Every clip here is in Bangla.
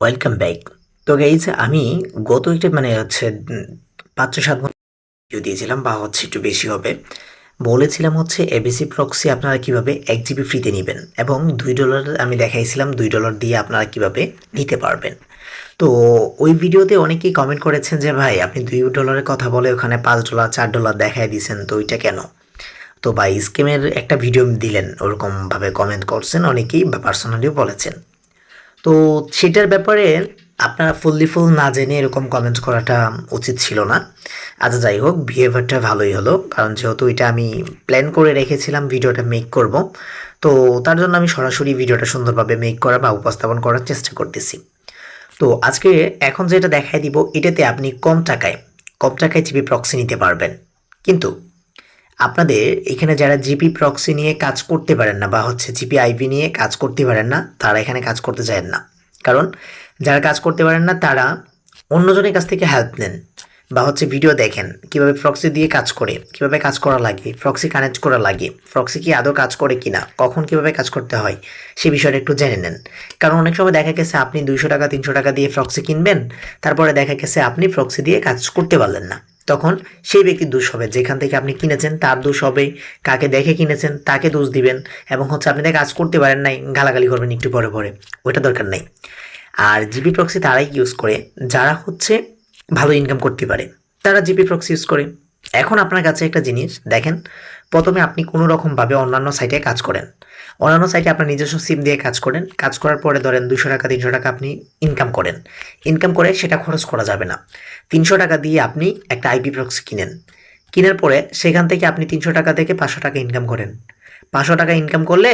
Welcome back. তো গাইজ আমি গত একটা হচ্ছে ৫-৭ ঘন্টা ভিডিও দিয়েছিলাম বা হচ্ছে একটু বেশি হবে। বলেছিলাম হচ্ছে এবিসি প্রক্সি আপনারা কিভাবে ১ জিবি ফ্রিতে নিবেন এবং $২ আমি দেখাইছিলাম $২ দিয়ে আপনারা কিভাবে নিতে পারবেন। তো ওই ভিডিওতে অনেকেই কমেন্ট করেছেন যে ভাই আপনি $২ কথা বলে ওখানে $৫ $৪ দেখায় দিয়েছেন, তো ওইটা কেন? তো ভাই স্ক্যামের একটা ভিডিও দিলেন ওরকমভাবে কমেন্ট করছেন অনেকেই বা পার্সোনালিও বলেছেন। তো সেটার ব্যাপারে আপনারা ফুল না জেনে এরকম কমেন্ট করাটা উচিত ছিল না। আচ্ছা যাই হোক, বিহেভিয়ারটা ভালোই হলো, কারণ যেহেতু এটা আমি প্ল্যান করে রেখেছিলাম ভিডিওটা মেক করব, তো তার জন্য আমি সরাসরি ভিডিওটা সুন্দরভাবে মেক করা বা উপস্থাপন করার চেষ্টা করতেছি। তো আজকে এখন যেটা দেখাই দিব এটাতে আপনি কম টাকায় জিপি প্রক্সি নিতে পারবেন। কিন্তু আপনাদের এখানে যারা জিপি প্রক্সি নিয়ে কাজ করতে পারেন না বা হচ্ছে জিপি আইপি নিয়ে কাজ করতে পারেন না, তারা এখানে কাজ করতে চান না। কারণ যারা কাজ করতে পারেন না তারা অন্যজনের কাছ থেকে হেল্প নেন বা হচ্ছে ভিডিও দেখেন কিভাবে প্রক্সি দিয়ে কাজ করে, কিভাবে কাজ করা লাগে, প্রক্সি কানেক্ট করা লাগে, প্রক্সি কি আদৌ কাজ করে কিনা, কখন কিভাবে কাজ করতে হয় সে বিষয়টা একটু জেনে নেন। কারণ অনেক সময় দেখা গেছে আপনি 200 টাকা 300 টাকা দিয়ে প্রক্সি কিনবেন, তারপরে দেখা গেছে আপনি প্রক্সি দিয়ে কাজ করতে পারলেন না। তখন সেই ব্যক্তির দোষ হবে, যেখান থেকে আপনি কিনেছেন তার দোষ হবে, কাকে দেখে কিনেছেন তাকে দোষ দিবেন এবং হচ্ছে আপনি তাকে কাজ করতে পারেন নাই গালাগালি করবেন একটু পরে পরে। ওইটা দরকার নেই। আর জিপি প্রক্সি তারাই ইউজ করে যারা হচ্ছে ভালো ইনকাম করতে পারে, তারা জিপি প্রক্সি ইউজ করে। এখন আপনার কাছে একটা জিনিস দেখেন, প্রথমে আপনি কোনো রকমভাবে অন্যান্য সাইটে কাজ করেন, অন্যান্য সাইটে আপনার নিজস্ব সিম দিয়ে কাজ করেন, কাজ করার পরে ধরেন 200 টাকা 300 টাকা আপনি ইনকাম করেন, ইনকাম করে সেটা খরচ করা যাবে না। 300 টাকা দিয়ে আপনি একটা আইপি প্রক্সি কিনেন, কেনার পরে সেখান থেকে আপনি 300 টাকা থেকে 500 টাকা ইনকাম করেন। 500 টাকা ইনকাম করলে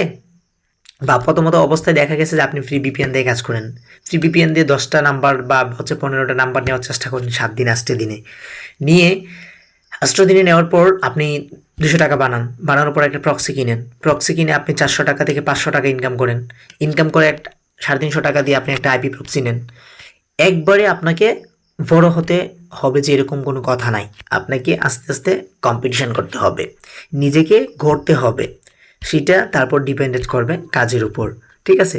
বা প্রথমত অবস্থায় দেখা গেছে যে আপনি ফ্রি বিপিএন দিয়ে কাজ করেন, ফ্রি বিপিএন দিয়ে 10টা নাম্বার বা হচ্ছে 15টা নাম্বার নেওয়ার চেষ্টা করেন 7 দিন 8 দিনে নিয়ে, 8 দিনে নেওয়ার পর আপনি 200 টাকা বানানোর পর একটা প্রক্সি কিনেন, প্রক্সি কিনে আপনি 400 টাকা থেকে 500 টাকা ইনকাম করেন, ইনকাম করে একটা 350 টাকা দিয়ে আপনি একটা আইপি প্রক্সি নেন। একবারে আপনাকে বড় হতে হবে যে এরকম কোনো কথা নাই, আপনাকে আস্তে আস্তে কম্পিটিশন করতে হবে, নিজেকে গড়তে হবে, সেটা তারপর ডিপেন্ডেন্ট করবে কাজের উপর। ঠিক আছে,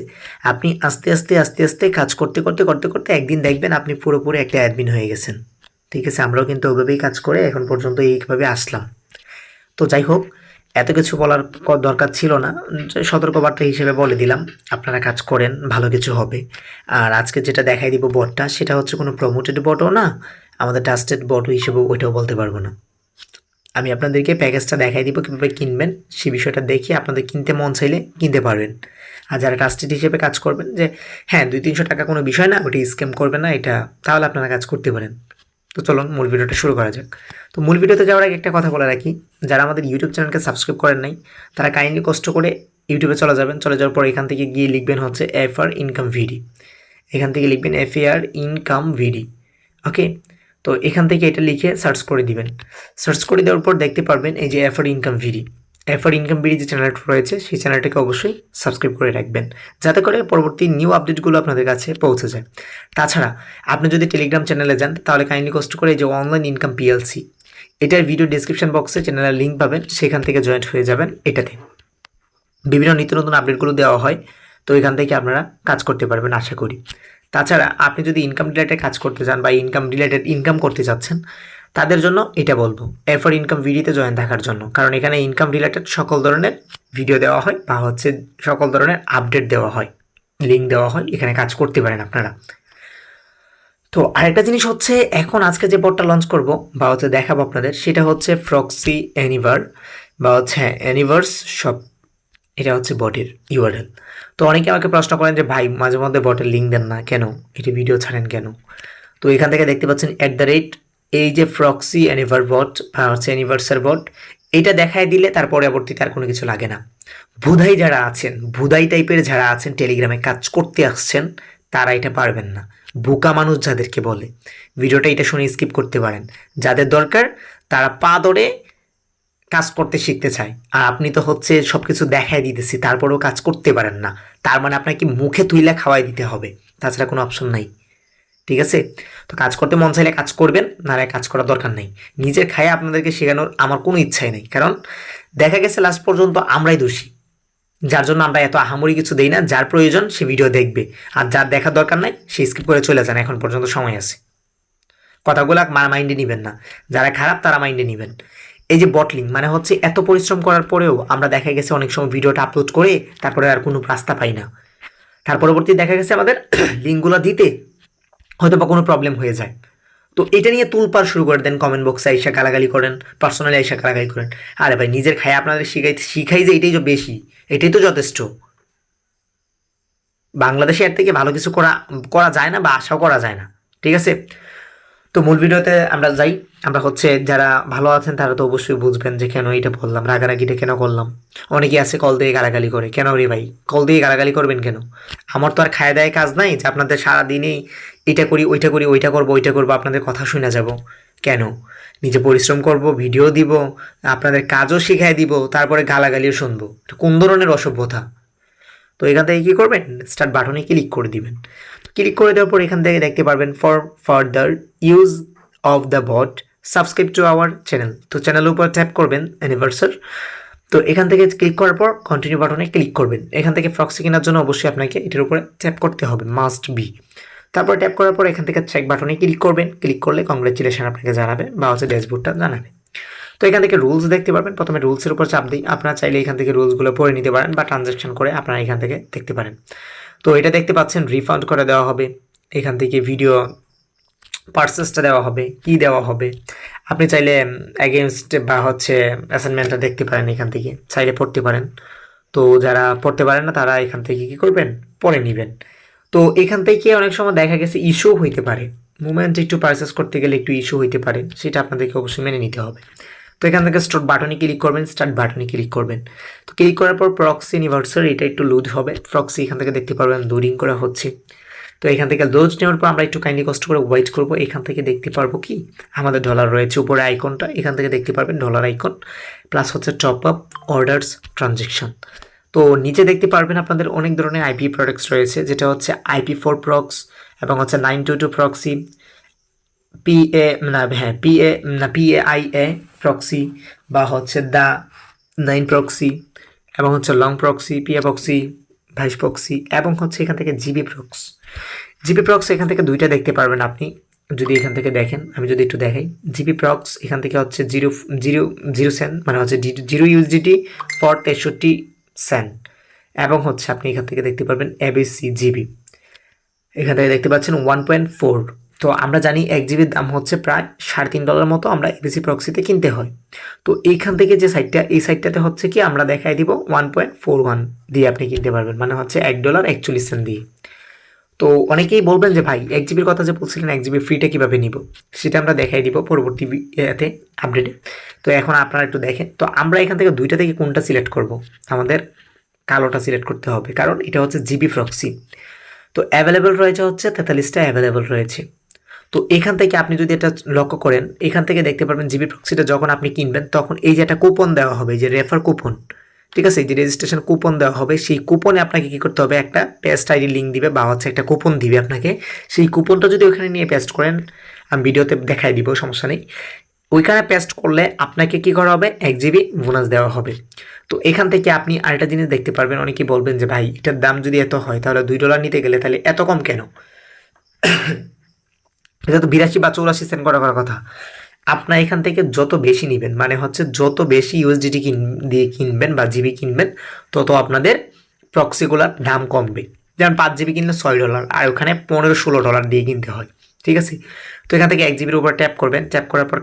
আপনি আস্তে আস্তে আস্তে আস্তে কাজ করতে করতে করতে করতে একদিন দেখবেন আপনি পুরোপুরি একটা অ্যাডমিন হয়ে গেছেন। ঠিক আছে, আমরাও কিন্তু ওইভাবেই কাজ করে এখন পর্যন্ত এইভাবে আসলাম। তো যাই হোক, এত কিছু বলার দরকার ছিল না, যে সতর্কবার্তা হিসেবে বলে দিলাম, আপনারা কাজ করেন ভালো কিছু হবে। আর আজকে যেটা দেখাই দিব বটটা, সেটা হচ্ছে কোনো প্রমোটেড বটও না, আমাদের ট্রাস্টেড বট হিসেবে ওইটাও বলতে পারবো না। আমি আপনাদেরকে প্যাকেজটা দেখাই দিব কীভাবে কিনবেন, সেই বিষয়টা দেখে আপনাদের কিনতে মন চাইলে কিনতে পারবেন। আর যারা ট্রাস্টেড হিসেবে কাজ করবেন যে হ্যাঁ 200-300 টাকা কোনো বিষয় না, ওটা স্ক্যাম করবে না এটা, তাহলে আপনারা কাজ করতে পারেন। তো চলুন মূল ভিডিওটা শুরু করা যাক। তো মূল ভিডিওতে যাওয়ার আগে একটা কথা বলে রাখি, যারা আমাদের ইউটিউব চ্যানেলকে সাবস্ক্রাইব করেন নাই তারা কাইন্ডলি কষ্ট করে ইউটিউবে চলে যাবেন, চলে যাওয়ার পর এখান থেকে গিয়ে লিখবেন হচ্ছে এফআর ইনকাম ভিডি, এখান থেকে লিখবেন এফএআর ইনকাম ভিডি। ওকে, তো এখান থেকে এটা লিখে সার্চ করে দিবেন, সার্চ করে দেওয়ার পর দেখতে পারবেন এই যে এফআর ইনকাম ভিডি, এফআর ইনকাম ভিডি যে চ্যানেলটা রয়েছে সেই চ্যানেলটাকে অবশ্যই সাবস্ক্রাইব করে রাখবেন, যাতে করে পরবর্তী নিউ আপডেটগুলো আপনাদের কাছে পৌঁছে যায়। তাছাড়া আপনি যদি টেলিগ্রাম চ্যানেলে যান তাহলে কাইন্ডলি কষ্ট করে এই যে অনলাইন ইনকাম পিএলসি, এটার ভিডিও ডিসক্রিপশন বক্সে চ্যানেলের লিঙ্ক পাবেন, সেখান থেকে জয়েন্ট হয়ে যাবেন। এটাতে বিভিন্ন নিত্য নতুন আপডেটগুলো দেওয়া হয়, তো এখান থেকে আপনারা কাজ করতে পারবেন আশা করি। তাছাড়া আপনি যদি ইনকাম রিলেটেড কাজ করতে চান বা ইনকাম করতে চাচ্ছেন, তাদের জন্য এটা বলবো এফর ইনকাম ভিডিওতে জয়েন থাকার জন্য, কারণ এখানে ইনকাম রিলেটেড সকল ধরনের ভিডিও দেওয়া হয় বা হচ্ছে সকল ধরনের আপডেট দেওয়া হয়, লিঙ্ক দেওয়া হয়, এখানে কাজ করতে পারেন আপনারা। তো আরেকটা জিনিস হচ্ছে, এখন আজকে যে বটটা লঞ্চ করব বা হচ্ছে দেখাবো আপনাদের, সেটা হচ্ছে প্রক্সি অ্যানিভার বা হচ্ছে অ্যানিভার্স শপ, এটা হচ্ছে বটের ইউআরএল। তো অনেকে আমাকে প্রশ্ন করেন যে ভাই মাঝে মধ্যে বটের লিঙ্ক দেন না কেন, এটি ভিডিও ছাড়েন কেন? তো এখান থেকে দেখতে পাচ্ছেন এই যে প্রক্সি অ্যানিভার বট বা হচ্ছে অ্যানিভার্সার বট, এটা দেখায় দিলে তার পরবর্তীতে আর কোনো কিছু লাগে না। ভুদাই টাইপের যারা আছেন টেলিগ্রামে কাজ করতে আসছেন, তারা এটা পারবেন না। বোকা মানুষ যাদেরকে বলে, ভিডিওটা এটা শুনে স্কিপ করতে পারেন। যাদের দরকার তারা পা ধরে কাজ করতে শিখতে চায়, আর আপনি তো হচ্ছে সব কিছু দেখাই দিতেছি তারপরেও কাজ করতে পারেন না, তার মানে আপনাকে মুখে তুইলা খাওয়াই দিতে হবে, তাছাড়া কোনো অপশন নাই। ঠিক আছে, তো কাজ করতে মন চাইলে কাজ করবেন, নাহলে কাজ করার দরকার নেই। নিজের খায়ে আপনাদেরকে শেখানোর আমার কোনো ইচ্ছাই নেই, কারণ দেখা গেছে লাস্ট পর্যন্ত আমরাই দোষী। যার জন্য আমরা এত আহামরি কিছু দেই না, যার প্রয়োজন সে ভিডিও দেখবে, আর যার দেখার দরকার নাই সে স্কিপ করে চলে যান, এখন পর্যন্ত সময় আছে। কথাগুলো মাইন্ডে নেবেন না, যারা খারাপ তারা মাইন্ডে নেবেন। এই যে বটলিং মানে হচ্ছে এত পরিশ্রম করার পরেও আমরা দেখা গেছে অনেক সময় ভিডিওটা আপলোড করে তারপরে আর কোনো রাস্তা পাই না, তার পরবর্তী দেখা গেছে আমাদের লিঙ্কগুলো দিতে হয়তো বা কোনো প্রবলেম হয়ে যায়। তো এটা নিয়ে তুলপার শুরু করে দেন, কমেন্ট বক্সে আইসা গালাগালি করেন, পার্সোনালি আইসা গালাগালি করেন। আরে ভাই নিজের খায় আপনাদের শিখাই যে এটাই যে বেশি, এটাই তো যথেষ্ট। বাংলাদেশে এর থেকে ভালো কিছু করা করা যায় না বা আশাও করা যায় না, ঠিক আছে। তো মূল ভিডিওতে আমরা যাই। আমরা হচ্ছে যারা ভালো আছেন তারা তো অবশ্যই বুঝবেন যে কেন এটা বললাম, রাগারাগিটা কেন করলাম। অনেকে আছে কল দিয়ে গালাগালি করে, কেন রে ভাই কল দিয়ে গালাগালি করবেন কেন? আমার তো আর খায় দায় কাজ নাই যে আপনাদের সারাদিনেই এটা করি ওইটা করি ওইটা করবো ওইটা করবো আপনাদের কথা শুনে যাব। কেন? নিজে পরিশ্রম করব, ভিডিও দিব, আপনাদের কাজও শিখাই দিব, তারপরে গালাগালিও শুনবো। এটা কোন ধরনের অসভ্যতা? তো এখান থেকে কী করবেন, স্টার্ট বাটনে ক্লিক করে দিবেন। ক্লিক করে দেওয়ার পর এখান থেকে দেখতে পারবেন for further use of the bot subscribe to our channel. তো চ্যানেলের উপর ট্যাপ করবেন অ্যানিভার্সার। তো এখান থেকে ক্লিক করার পর কন্টিনিউ বাটনে ক্লিক করবেন। এখান থেকে প্রক্সি কেনার জন্য অবশ্যই আপনাকে এটার উপরে ট্যাপ করতে হবে, মাস্ট বি। তারপর ট্যাপ করার পর এখান থেকে চেক বাটনে ক্লিক করবেন। ক্লিক করলে কংগ্রেচুলেশন আপনাকে জানাবে বা হচ্ছে ড্যাশবোর্ডটা জানাবে। তো এখান থেকে রুলস দেখতে পারবেন, প্রথমে রুলসের উপর চাপ দিই। আপনারা চাইলে এখান থেকে রুলসগুলো পড়ে নিতে পারেন বা ট্রানজ্যাকশন করে আপনারা এখান থেকে দেখতে পারেন। তো এটা দেখতে পাচ্ছেন রিফান্ড করে দেওয়া হবে, এখান থেকে ভিডিও পার্সেসটা দেওয়া হবে, কি দেওয়া হবে। আপনি চাইলে অ্যাগেনস্ট বা হচ্ছে অ্যাসাইনমেন্টটা দেখতে পারেন, এখান থেকে চাইলে পড়তে পারেন। তো যারা পড়তে পারেন না তারা এখান থেকে কী করবেন, পড়ে নেবেন। তো এখান থেকে অনেক সময় দেখা গেছে ইস্যু হইতে পারে, মুভমেন্ট একটু পারচেস করতে গেলে একটু ইস্যু হইতে পারে, সেটা আপনাদেরকে অবশ্যই মেনে নিতে হবে। তো এখান থেকে স্টার্ট বাটনে ক্লিক করবেন, স্টার্ট বাটনে ক্লিক করবেন। তো ক্লিক করার পর প্রক্সি ইউনিভার্সাল এটা একটু লোড হবে, প্রক্সি এখান থেকে দেখতে পারবেন লোডিং করা হচ্ছে। তো এখান থেকে লোড নেওয়ার পর আমরা একটু কাইন্ডলি কষ্ট করে ওয়েট করবো। এখান থেকে দেখতে পারবো কি আমাদের ডলার রয়েছে উপরে আইকনটা, এখান থেকে দেখতে পারবেন ডলার আইকন প্লাস হচ্ছে টপ আপ অর্ডার্স ট্রানজেকশন। তো নিচে দেখতে পারবেন আপনাদের অনেক ধরনের আইপি প্রোডাক্টস রয়েছে, যেটা হচ্ছে IP4 প্রক্স এবং হচ্ছে 922 প্রক্সি, PAIA প্রক্সি বা হচ্ছে দ্য 9 প্রক্সি এবং হচ্ছে long proxy, PA proxy, vice proxy এবং হচ্ছে এখান থেকে জিবি প্রক্স এখান থেকে দুইটা দেখতে পারবেন আপনি যদি এখান থেকে দেখেন। আমি যদি একটু দেখাই, জিবি প্রক্স এখান থেকে হচ্ছে 0 সেন্ট মানে হচ্ছে 0 USDT ফর 63 সেন্ট এবং হচ্ছে আপনি এখান থেকে দেখতে পারবেন ABC জিবি, এখান থেকে দেখতে পাচ্ছেন 1.4। তো আমরা জানি 1 জিবির দাম হচ্ছে প্রায় $3.5 মতো আমরা এবিসি প্রক্সিতে কিনতে হয়। তো এইখান থেকে যে সাইটটা, এই সাইটটাতে হচ্ছে কি আমরা দেখাই দিব 1.41 দিয়ে আপনি কিনতে পারবেন, মানে হচ্ছে $1.41 দিয়ে। তো অনেকেই বলবেন যে ভাই 1 জিবির কথা যে বলছিলেন 1 জিবি ফ্রিটা কীভাবে নিব, সেটা আমরা দেখাই দিব পরবর্তী এতে আপডেটে। তো এখন আপনারা একটু দেখেন। তো আমরা এখান থেকে দুইটা থেকে কোনটা সিলেক্ট করব, আমাদের কালোটা সিলেক্ট করতে হবে, কারণ এটা হচ্ছে জিবি প্রক্সি। তো অ্যাভেলেবেল রয়েছে হচ্ছে 43টা অ্যাভেলেবেল রয়েছে। তো এখান থেকে আপনি যদি এটা লক্ষ্য করেন, এখান থেকে দেখতে পারবেন জিবি প্রক্সিটা যখন আপনি কিনবেন তখন এই যে একটা কুপন দেওয়া হবে, যে রেফার কুপন, ঠিক আছে, এই যে রেজিস্ট্রেশন কুপন দেওয়া হবে, সেই কুপনে আপনাকে কী করতে হবে, একটা পেস্ট আইডি লিঙ্ক দিবে বা হচ্ছে একটা কুপন দিবে আপনাকে। সেই কুপনটা যদি ওখানে নিয়ে পেস্ট করেন, আমি ভিডিওতে দেখাই দিব, সমস্যা নেই। ওইখানে পেস্ট করলে আপনাকে কী করা হবে, 1 জিবি বোনাস দেওয়া হবে। তো এখান থেকে আপনি আরেকটা জিনিস দেখতে পারবেন, অনেকেই বলবেন যে ভাই এটার দাম যদি এত হয় তাহলে $2 নিতে গেলে তাহলে এত কম কেন? এটা তো 82 বা 84 সেন্ট করার কথা। আপনার এখান থেকে যত বেশি নেবেন, মানে হচ্ছে যত বেশি ইউএসডিটি দিয়ে কিনবেন বা জিবি কিনবেন, তত আপনাদের প্রক্সিগুলার দাম কমবে। যেমন 5 জিবি কিনলে $6 আর ওখানে $15-16 দিয়ে কিনতে হয়, ঠিক আছে। তো এখান থেকে 1 জিবির উপর ট্যাপ করবেন, ট্যাপ করার পর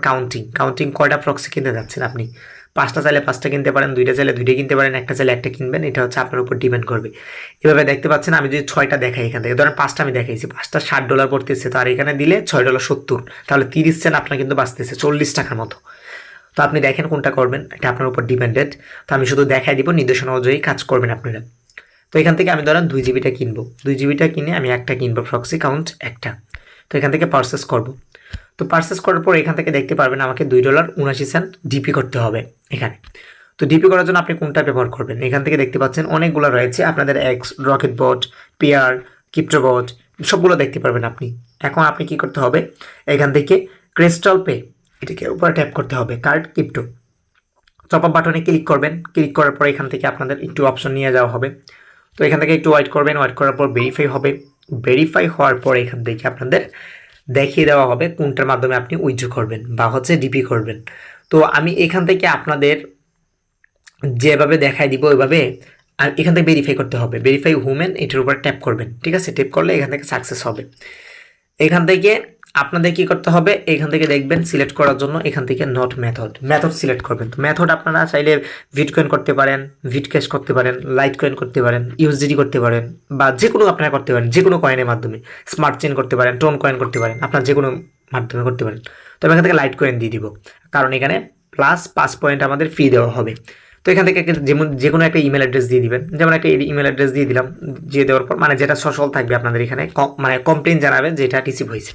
কাউন্টিং কয়টা প্রক্সি কিনতে যাচ্ছেন আপনি। 5টা চাইলে 5টা কিনতে পারেন, 2টা চাইলে 2টা কিনতে পারেন, একটা চাইলে একটা কিনবেন, এটা হচ্ছে আপনার উপর ডিপেন্ড করবে। এভাবে দেখতে পাচ্ছেন আমি যদি 6টা দেখাই, এখান থেকে ধরেন 5টা আমি দেখাইছি, 5টা $60 পড়তেছে, তো আর এখানে দিলে $6.70, তাহলে 30 সেন্ট আপনার কিন্তু বাঁচতেছে, 40 টাকার মতো। তো আপনি দেখেন কোনটা করবেন, এটা আপনার উপর ডিপেন্ডেড। তো আমি শুধু দেখাই দিব, নির্দেশনা অনুযায়ী কাজ করবেন আপনারা। তো এখান থেকে আমি ধরেন 2 জিবিটা কিনবো, 2 জিবিটা কিনে আমি একটা কিনবো, প্রক্সি কাউন্ট একটা। তো এখান থেকে পারচেস করব। তো পারচেস করার পর এখান থেকে দেখতে পারবেন আমাকে $2.79 ডিপি করতে হবে এখানে। তো ডিপি করার জন্য আপনি কোনটা ব্যবহার করবেন, এখান থেকে দেখতে পাচ্ছেন অনেকগুলো রয়েছে আপনাদের, এক্স, রকেট বট, পেয়ার, ক্রিপ্টোবট, সবগুলো দেখতে পারবেন আপনি। এখন আপনি কি করতে হবে, এখান থেকে ক্রিস্টাল পে এটাকে উপরে ট্যাপ করতে হবে, কার্ড ক্রিপ্টো। তো টপ আপ বাটনে ক্লিক করবেন, ক্লিক করার পর এখান থেকে আপনাদের একটু অপশন নিয়ে যাওয়া হবে। তো এখান থেকে একটু ওয়েট করবেন, ওয়েট করার পর ভেরিফাই হবে, ভেরিফাই হওয়ার পর এখান থেকে আপনাদের দেখিয়ে দেওয়া হবে কোনটার মাধ্যমে আপনি উইথড্র করবেন বা হচ্ছে ডিপি করবেন। তো আমি এখান থেকে আপনাদের যেভাবে দেখাই দিব ওইভাবে, আর এখান থেকে ভেরিফাই করতে হবে, ভেরিফাই হুমেন এটার উপর ট্যাপ করবেন, ঠিক আছে? ট্যাপ করলে এখান থেকে সাকসেস হবে। এখান থেকে আপনাদের কি করতে হবে, এখান থেকে দেখবেন সিলেক্ট করার জন্য এখান থেকে নট মেথড, মেথড সিলেক্ট করবেন। তো মেথড আপনারা চাইলে ভিটকয়েন করতে পারেন, ভিটক্যাশ করতে পারেন, লাইট কয়েন করতে পারেন, ইউএসডিটি করতে পারেন, বা যে কোনো আপনারা করতে পারেন, যে কোনো কয়েনের মাধ্যমে স্মার্ট চেন করতে পারেন, টোন কয়েন করতে পারেন, আপনার যে কোনো মাধ্যমে করতে পারেন। তো আমি এখান থেকে লাইট কয়েন দিয়ে দিব, কারণ এখানে প্লাস 5 পয়েন্ট আমাদের ফি দেওয়া হবে। তো এখান থেকে যেমন যে কোনো একটা ইমেল অ্যাড্রেস দিয়ে দিবেন, যেমন একটা ইমেল অ্যাড্রেস দিয়ে দিলাম, দিয়ে দেওয়ার পর মানে যেটা সচল থাকবে আপনাদের এখানে, মানে কমপ্লেন জানাবেন যেটা রিসিভ হয়েছে।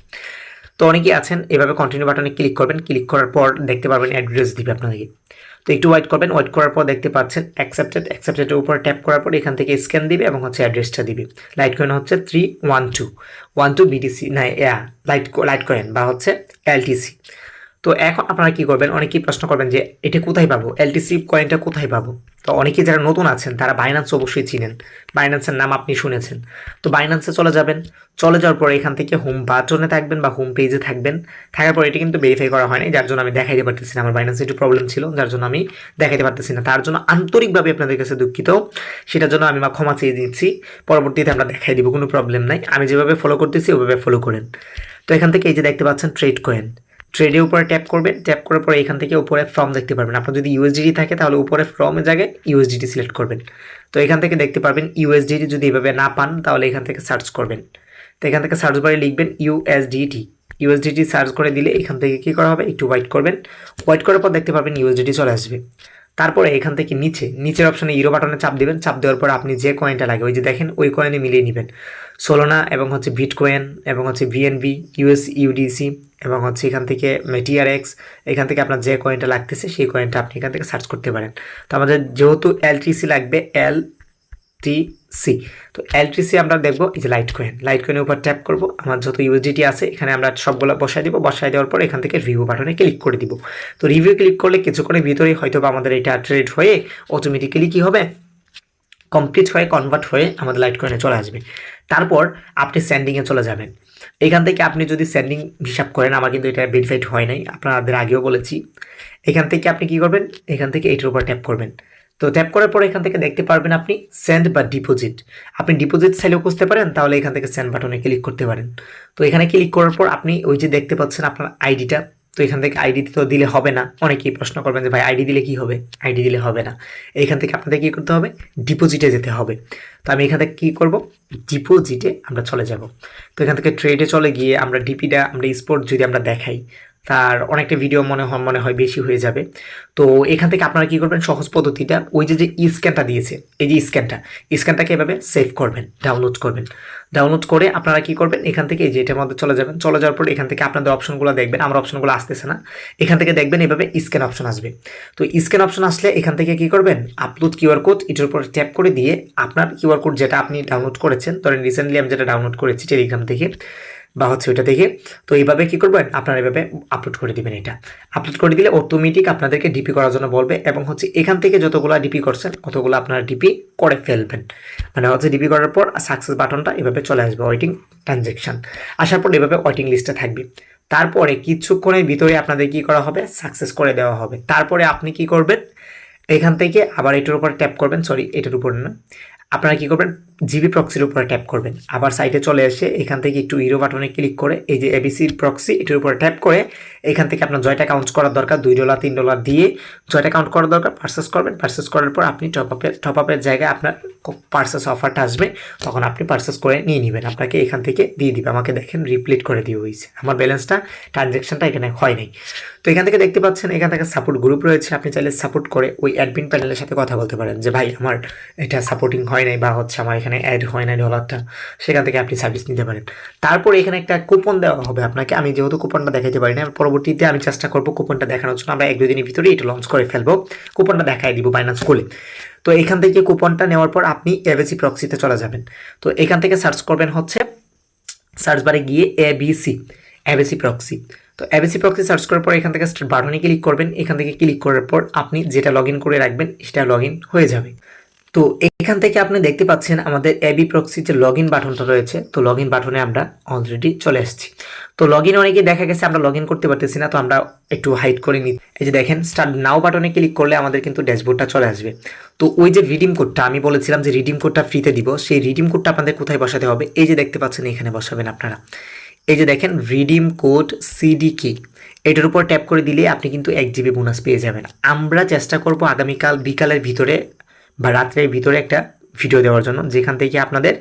তো অনেকেই আছেন এভাবে কন্টিনিউ বাটনে ক্লিক করবেন, ক্লিক করার পর দেখতে পারবেন অ্যাড্রেস দিবে আপনাদেরকে। তো একটু ওয়েট করবেন, ওয়েট করার পর দেখতে পাচ্ছেন অ্যাকসেপ্টেড, অ্যাকসেপ্টেডের উপর ট্যাপ করার পর এখান থেকে স্ক্যান দিবে এবং হচ্ছে অ্যাড্রেসটা দিবে। লাইট কয়েন হচ্ছে 312 বিটিসি, না লাইট কয়েন বা হচ্ছে এলটিসি। তো এখন আপনারা কি করবেন, অনেকেই প্রশ্ন করবেন যে এটা কোথায় পাবো, এলটিসি কয়েনটা কোথায় পাবো? তো অনেকেই যারা নতুন আছেন তারা বাইন্যান্স অবশ্যই চিনেন, বাইন্যান্সের নাম আপনি শুনেছেন। তো বাইন্যান্সে চলে যাবেন, চলে যাওয়ার পর এখান থেকে হোম বাটনে থাকবেন বা হোম পেজে থাকবেন, থাকার পর এটি কিন্তু ভেরিফাই করা হয়নি, যার জন্য আমি দেখাইতে পারতেছি না, আমার বাইন্যান্সে একটু প্রবলেম ছিল যার জন্য আমি দেখাইতে পারতেছি না, তার জন্য আন্তরিকভাবে আপনাদের কাছে দুঃখিত, সেটার জন্য আমি ক্ষমা চেয়ে দিচ্ছি। পরবর্তীতে আমরা দেখাই দিব, কোনো প্রবলেম নাই, আমি যেভাবে ফলো করতেছি ওইভাবে ফলো করেন। তো এখান থেকে এই যে দেখতে পাচ্ছেন ট্রেড কয়েন, ট্রেডের উপরে ট্যাপ করবেন, ট্যাপ করার পরে এখান থেকে উপরে ফর্ম দেখতে পারবেন। আপনার যদি ইউএসডিটি থাকে তাহলে উপরে ফর্মের জায়গায় ইউএসডিটি সিলেক্ট করবেন। তো এখান থেকে দেখতে পারবেন ইউএসডিটি, যদি এভাবে না পান তাহলে এখান থেকে সার্চ করবেন। তো এখান থেকে সার্চ বারে লিখবেন ইউএসডিটি, ইউএসডিটি সার্চ করে দিলে এখান থেকে কী করা হবে, একটু ওয়েট করবেন, ওয়েট করার পর দেখতে পারবেন ইউএসডিটি চলে আসবে। তারপরে এখান থেকে নিচের অপশনে ইউরো বাটনে চাপ দিবেন, চাপ দেওয়ার পর আপনি যে কয়েনটা লাগে ওই যে দেখেন ওই কয়েনে মিলিয়ে নেবেন। সোলোনা এবং হচ্ছে বিটকয়েন এবং হচ্ছে ভিএনবি, ইউএসইউডিসি এবং হচ্ছে এখান থেকে টিআরএক্স, এখান থেকে আপনার যে কয়েনটা লাগতেছে সেই কয়েনটা আপনি এখান থেকে সার্চ করতে পারেন। তো আমাদের যেহেতু এলটিসি লাগবে, এলটিসি, তো এলটিসি আমরা দেখবো এই যে লাইট কয়েন, লাইট কয়েনের উপর ট্যাপ করবো, আমার যত ইউএসডিটি আছে এখানে আমরা সবগুলো বসাই দিব, বসাই দেওয়ার পর এখান থেকে রিভিউ বাটনে ক্লিক করে দিব। তো রিভিউ ক্লিক করলে কিছুক্ষণের ভিতরেই হয়তো বা আমাদের এটা ট্রেড হয়ে অটোমেটিক্যালি কী হবে, কমপ্লিট হয়ে কনভার্ট হয়ে আমাদের লাইট কয়েনে চলে আসবে। তারপর আপনি সেন্ডিংয়ে চলে যাবেন। এখান থেকে আপনি যদি সেন্ডিং হিসাব করেন, আমার কিন্তু এটা ভেরিফাইড হয় নাই, আপনাদের আগেও বলেছি। এখান থেকে আপনি কি করবেন, এখান থেকে এটার উপর ট্যাপ করবেন। তো ট্যাপ করার পর এখান থেকে দেখতে পারবেন আপনি সেন্ড বা ডিপোজিট, আপনি ডিপোজিট চাইলেও খুঁজতে পারেন, তাহলে এখান থেকে সেন্ড বাটনে ক্লিক করতে পারেন। তো এখানে ক্লিক করার পর আপনি ওই যে দেখতে পাচ্ছেন আপনার আইডিটা, তো এখান থেকে আইডি তো দিলে হবে না, অনেকেই প্রশ্ন করবেন যে ভাই আইডি দিলে কি হবে, আইডি দিলে হবে না, এইখান থেকে আপনাদের কী করতে হবে, ডিপোজিটে যেতে হবে। তো আমি এখান থেকে কী করব, ডিপোজিটে আমরা চলে যাব। তো এখান থেকে ট্রেডে চলে গিয়ে আমরা ডিপিটা, আমরা স্পোর্ট যদি আমরা দেখাই, তার অনেকটা ভিডিও মনে হয় বেশি হয়ে যাবে। তো এখান থেকে আপনারা কী করবেন, সহজ পদ্ধতিটা ওই যে স্ক্যানটা দিয়েছে, এই যে স্ক্যানটাকে এভাবে সেভ করবেন, ডাউনলোড করবেন, ডাউনলোড করে আপনারা কী করবেন, এখান থেকে এই যে এটার মধ্যে চলে যাবেন, চলে যাওয়ার পর এখান থেকে আপনাদের অপশনগুলো দেখবেন, আমার অপশনগুলো আসতেছে না, এখান থেকে দেখবেন এভাবে স্ক্যান অপশন আসবে। তো স্ক্যান অপশন আসলে এখান থেকে কী করবেন, আপলোড কিউআর কোড, এটার উপর ট্যাপ করে দিয়ে আপনার কিউআর কোড যেটা আপনি ডাউনলোড করেছেন, ধরেন রিসেন্টলি আমি যেটা ডাউনলোড করেছি টেলিগ্রাম থেকে বা হচ্ছে ওইটা থেকে, তো এইভাবে কী করবেন, আপনারা এভাবে আপলোড করে দিবেন। এটা আপলোড করে দিলে অটোমেটিক আপনাদেরকে ডিপি করার জন্য বলবে, এবং হচ্ছে এখান থেকে যতগুলো ডিপি করছেন অতগুলো আপনারা ডিপি করে ফেলবেন। মানে হচ্ছে ডিপি করার পর সাকসেস বাটনটা এভাবে চলে আসবে, ওয়েটিং ট্রানজ্যাকশন আসার পর এভাবে ওয়েটিং লিস্টে থাকবে। তারপরে কিছুক্ষণের ভিতরে আপনাদের কি করা হবে, সাকসেস করে দেওয়া হবে। তারপরে আপনি কি করবেন, এখান থেকে আবার এটার উপর ট্যাপ করবেন, সরি এটার উপর না, আপনারা কী করবেন, জিবি প্রক্সির উপরে ট্যাপ করবেন, আবার সাইটে চলে এসে এখান থেকে একটু ইউরো বাটনে ক্লিক করে এই যে এবিসি প্রক্সি এটার উপরে ট্যাপ করে এখান থেকে আপনার জয়টা কাউন্ট করার দরকার, $2 $3 দিয়ে জয়টা কাউন্ট করার দরকার, পার্সেস করবেন। পার্সেস করার পর আপনি টপ আপের জায়গায় আপনার পার্সেস অফারটা আসবে, তখন আপনি পার্সেস করে নিয়ে নেবেন, আপনাকে এখান থেকে দিয়ে দিবে। আমাকে দেখেন রিপ্লেট করে দিয়ে হয়েছে, আমার ব্যালেন্সটা ট্রানজ্যাকশনটা এখানে হয় নাই। তো এখান থেকে দেখতে পাচ্ছেন এখান থেকে সাপোর্ট গ্রুপ রয়েছে, আপনি চাইলে সাপোর্ট করে ওই অ্যাডমিন প্যানেলের সাথে কথা বলতে পারেন যে ভাই আমার এটা সাপোর্টিং হয় নাই বা হচ্ছে আমার এখানে অ্যাড হয় নাই ডলারটা, সেখান থেকে আপনি সার্ভিস নিতে পারেন। তারপর এখানে একটা কুপন দেওয়া হবে আপনাকে, আমি যেহেতু কুপনটা দেখাইতে পারি না, পরবর্তীতে আমি চেষ্টা করবো কুপনটা দেখানোর জন্য, আমরা 1-2 দিনের ভিতরে এটা লঞ্চ করে ফেলবো, কুপনটা দেখাই দিব বাইন্যান্স খুলে। তো এখান থেকে কুপনটা নেওয়ার পর আপনি এবিসি প্রক্সিতে চলে যাবেন। তো এখান থেকে সার্চ করবেন হচ্ছে সার্চ বারে গিয়ে এবিসি এবিসি প্রক্সি। তো এবিসি প্রক্সি সার্চ করার পর এখান থেকে স্টার্ট বাটনে ক্লিক করবেন। এখান থেকে ক্লিক করার পর আপনি যেটা লগ ইন করে রাখবেন সেটা লগ ইন হয়ে যাবে। তো এখান থেকে আপনি দেখতে পাচ্ছেন আমাদের এবি প্রক্সির যে লগ ইন বাটনটা রয়েছে, তো লগ ইন বাটনে আমরা অলরেডি চলে আসছি। তো লগ ইন অনেকে দেখা গেছে আমরা লগ ইন করতে পারতেছি না, তো আমরা একটু হাইড করে নিই। এই যে দেখেন স্টার্ট নাও বাটনে ক্লিক করলে আমাদের কিন্তু ড্যাশবোর্ডটা চলে আসবে। তো ওই যে রিডিম কোডটা আমি বলেছিলাম যে রিডিম কোডটা ফ্রিতে দিব, সেই রিডিম কোডটা আপনাদের কোথায় বসাতে হবে, এই যে দেখতে পাচ্ছেন এখানে বসাবেন আপনারা। এই যে দেখেন রিডিম কোড সিডিকি, এটার উপর ট্যাপ করে দিলে আপনি কিন্তু 1 জিবি বোনাস পেয়ে যাবেন। আমরা চেষ্টা করব আগামীকাল বিকালের ভিতরে বা রাত্রের ভিতরে একটা ভিডিও দেওয়ার জন্য, যেখান থেকে আপনাদের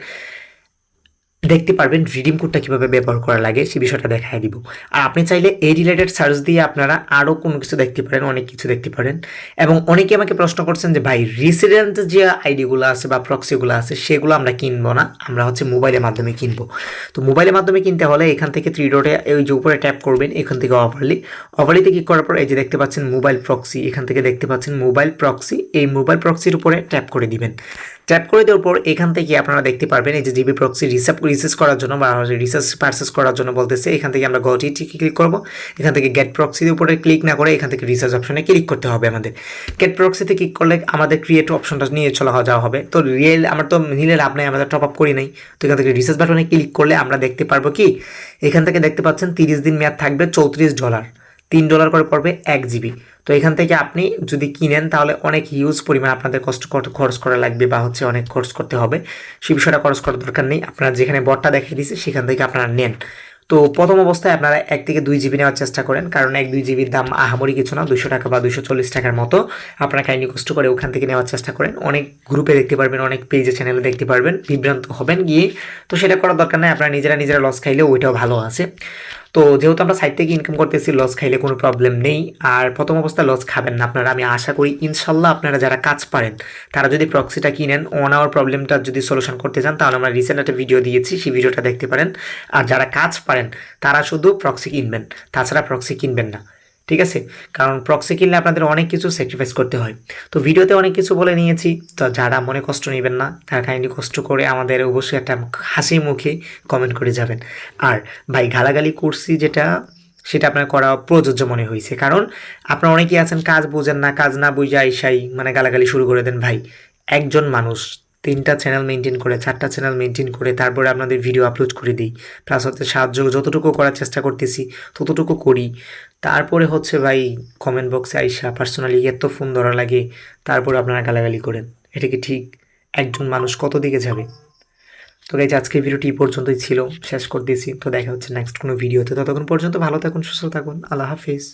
দেখতে পারবেন রিডিম কোডটা কীভাবে ব্যবহার করা লাগে সেই বিষয়টা দেখাই দিব। আর আপনি চাইলে এই রিলেটেড সার্চ দিয়ে আপনারা আরও কোনো কিছু দেখতে পারেন, অনেক কিছু দেখতে পারেন। এবং অনেকে আমাকে প্রশ্ন করছেন যে ভাই রিসিডেন্ট যে আইডিগুলো আছে বা প্রক্সিগুলো আছে সেগুলো আমরা কিনবো না, আমরা হচ্ছে মোবাইলের মাধ্যমে কিনবো। তো মোবাইলের মাধ্যমে কিনতে হলে এখান থেকে 3 ডটে ওই যে উপরে ট্যাপ করবেন, এখান থেকে অফারলিতে ক্লিক করার পর এই যে দেখতে পাচ্ছেন মোবাইল প্রক্সি, এখান থেকে দেখতে পাচ্ছেন মোবাইল প্রক্সি, এই মোবাইল প্রক্সির উপরে ট্যাপ করে দিবেন। ট্যাপ করে দেওয়ার পর এখান থেকে আপনারা দেখতে পারবেন এই যে জিবি প্রক্সি রিসার্চ করার জন্য বা রিসার্চ পারচেস করার জন্য বলতেছে, এখান থেকে আমরা গটিটি ক্লিক করব। এখান থেকে গেট প্রক্সির উপরে ক্লিক না করে এখান থেকে রিসার্চ অপশনে ক্লিক করতে হবে আমাদের। গেট প্রক্সিতে ক্লিক করলে আমাদের ক্রিয়েট অপশনটা নিয়ে যাওয়া হবে। তো আমার তো নিলে লাভ নেই, আমাদের টপ আপ করি নাই। তো এখান থেকে রিসার্চ বাটনে ক্লিক করলে আমরা দেখতে পারবো কি, এখান থেকে দেখতে পাচ্ছেন 30 দিন মেয়াদ থাকবে, $34, $3 করে পড়বে 1 জিবি। তো এখান থেকে আপনি যদি কিনেন তাহলে অনেক হিউজ পরিমাণ আপনাদের খরচ করা লাগবে বা হচ্ছে অনেক খরচ করতে হবে, সেই বিষয়টা খরচ করার দরকার নেই। আপনারা যেখানে বটটা দেখিয়ে দিচ্ছে সেখান থেকে আপনারা নেন। তো প্রথম অবস্থায় আপনারা 1 থেকে 2 জিবি নেওয়ার চেষ্টা করেন, কারণ 1-2 জিবির দাম আহামরি কিছু না, 200 টাকা বা 240 টাকার মতো। আপনারা কাইন্ডলি কষ্ট করে ওখান থেকে নেওয়ার চেষ্টা করেন। অনেক গ্রুপে দেখতে পারবেন, অনেক পেজে চ্যানেলে দেখতে পারবেন, বিভ্রান্ত হবেন গিয়ে। তো সেটা করার দরকার নেই, আপনারা নিজেরা লস খাইলে ওইটাও ভালো আছে। তো যেহেতু আমরা সাইড থেকে ইনকাম করতেছি, লস খাইলে কোনো প্রবলেম নেই। আর প্রথম অবস্থায় লস খাবেন না আপনারা, আমি আশা করি ইনশাল্লাহ আপনারা যারা কাজ পারেন তারা যদি প্রক্সিটা কিনেন, 1 আওয়ার প্রবলেমটা যদি সলিউশন করতে চান তাহলে আমরা রিসেন্ট একটা ভিডিও দিয়েছি, সেই ভিডিওটা দেখতে পারেন। আর যারা কাজ পারেন তারা শুধু প্রক্সি কিনবেন, তাছাড়া প্রক্সি কিনবেন না, ঠিক আছে? কারণ প্রক্সি কিনলে আপনাদের অনেক কিছু স্যাক্রিফাইস করতে হয়। তো ভিডিওতে অনেক কিছু বলে নিয়েছি, তো যারা মনে কষ্ট নেবেন না তারা কাইন্ডলি কষ্ট করে আমাদের অবশ্যই একটা হাসি মুখে কমেন্ট করে যাবেন। আর ভাই গালাগালি করছি যেটা, সেটা আপনার করা প্রযোজ্য মনে হয়েছে, কারণ আপনারা অনেকেই আছেন কাজ বোঝেন না, কাজ না বুঝে আইসাই মানে গালাগালি শুরু করে দেন। ভাই একজন মানুষ 3টা চ্যানেল মেনটেন করে, 4টা চ্যানেল মেনটেন করে তারপরে আপনাদের ভিডিও আপলোড করে দিই, প্লাস হচ্ছে সাহায্য যতটুকু করার চেষ্টা করতেছি ততটুকু করি। তারপরে হচ্ছে ভাই কমেন্ট বক্সে আইসা পার্সোনালি এত ফোন ধরা লাগে, তারপর আপনারা গালাগালি করেন, এটা কি ঠিক? একজন মানুষ কত দিকে যাবে? তো গাইজ আজকের ভিডিওটি এই পর্যন্তই ছিল, শেষ করতেছি। তো দেখা হচ্ছে নেক্সট কোনো ভিডিওতে, ততক্ষণ পর্যন্ত ভালো থাকুন, সুস্থ থাকুন, আল্লাহ হাফিজ।